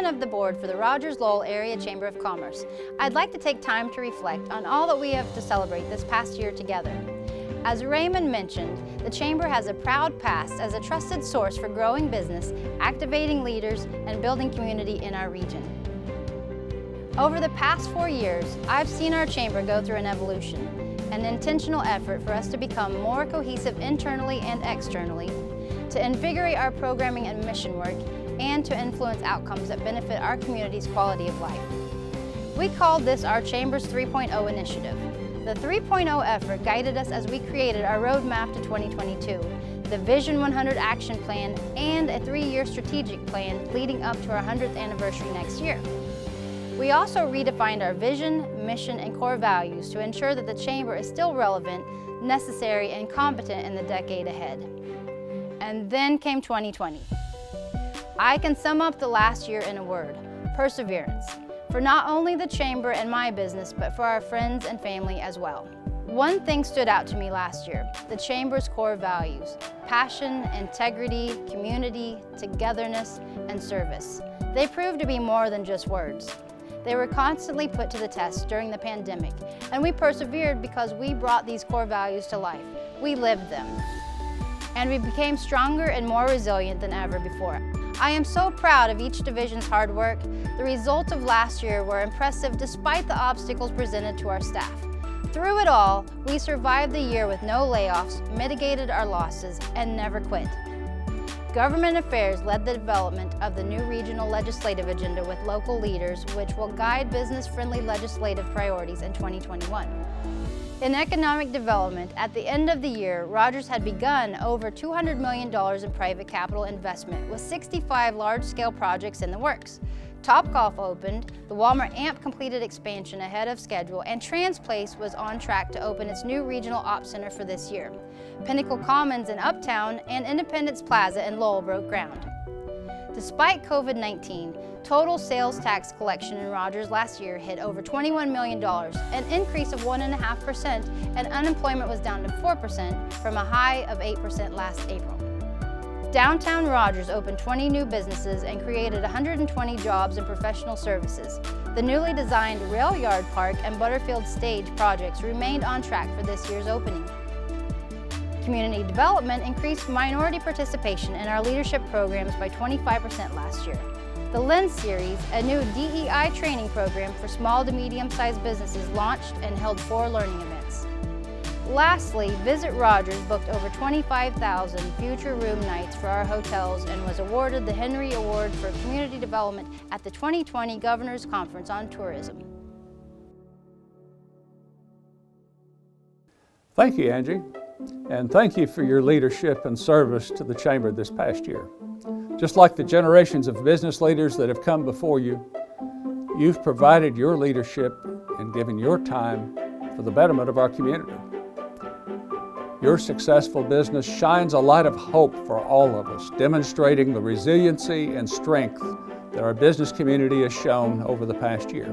of the board for the Rogers-Lowell Area Chamber of Commerce, I'd like to take time to reflect on all that we have to celebrate this past year together. As Raymond mentioned, the Chamber has a proud past as a trusted source for growing business, activating leaders, and building community in our region. Over the past 4 years, I've seen our Chamber go through an evolution, an intentional effort for us to become more cohesive internally and externally, to invigorate our programming and mission work, and to influence outcomes that benefit our community's quality of life. We called this our Chamber's 3.0 initiative. The 3.0 effort guided us as we created our roadmap to 2022, the Vision 100 action plan, and a 3-year strategic plan leading up to our 100th anniversary next year. We also redefined our vision, mission, and core values to ensure that the Chamber is still relevant, necessary, and competent in the decade ahead. And then came 2020. I can sum up the last year in a word: perseverance, for not only the Chamber and my business, but for our friends and family as well. One thing stood out to me last year: the Chamber's core values: passion, integrity, community, togetherness, and service. They proved to be more than just words. They were constantly put to the test during the pandemic, and we persevered because we brought these core values to life. We lived them. And we became stronger and more resilient than ever before. I am so proud of each division's hard work. The results of last year were impressive despite the obstacles presented to our staff. Through it all, we survived the year with no layoffs, mitigated our losses, and never quit. Government Affairs led the development of the new regional legislative agenda with local leaders, which will guide business-friendly legislative priorities in 2021. In economic development, at the end of the year, Rogers had begun over $200 million in private capital investment with 65 large-scale projects in the works. Topgolf opened, the Walmart AMP completed expansion ahead of schedule, and TransPlace was on track to open its new regional ops center for this year. Pinnacle Commons in Uptown and Independence Plaza in Lowell broke ground. Despite COVID-19, total sales tax collection in Rogers last year hit over $21 million, an increase of 1.5%, and unemployment was down to 4% from a high of 8% last April. Downtown Rogers opened 20 new businesses and created 120 jobs in professional services. The newly designed Rail Yard Park and Butterfield Stage projects remained on track for this year's opening. Community development increased minority participation in our leadership programs by 25% last year. The Lens Series, a new DEI training program for small to medium-sized businesses, launched and held 4 learning events. Lastly, Visit Rogers booked over 25,000 future room nights for our hotels and was awarded the Henry Award for Community Development at the 2020 Governor's Conference on Tourism. Thank you, Angie, and thank you for your leadership and service to the Chamber this past year. Just like the generations of business leaders that have come before you, you've provided your leadership and given your time for the betterment of our community. Your successful business shines a light of hope for all of us, demonstrating the resiliency and strength that our business community has shown over the past year.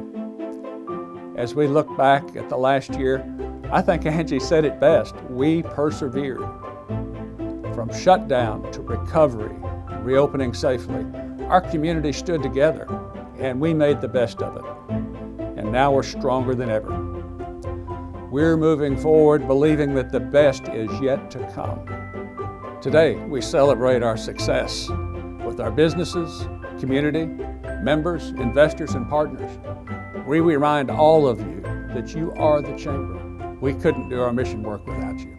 As we look back at the last year, I think Angie said it best: we persevered. From shutdown to recovery, reopening safely, our community stood together and we made the best of it. And now we're stronger than ever. We're moving forward believing that the best is yet to come. Today, we celebrate our success with our businesses, community, members, investors, and partners. We remind all of you that you are the Chamber. We couldn't do our mission work without you.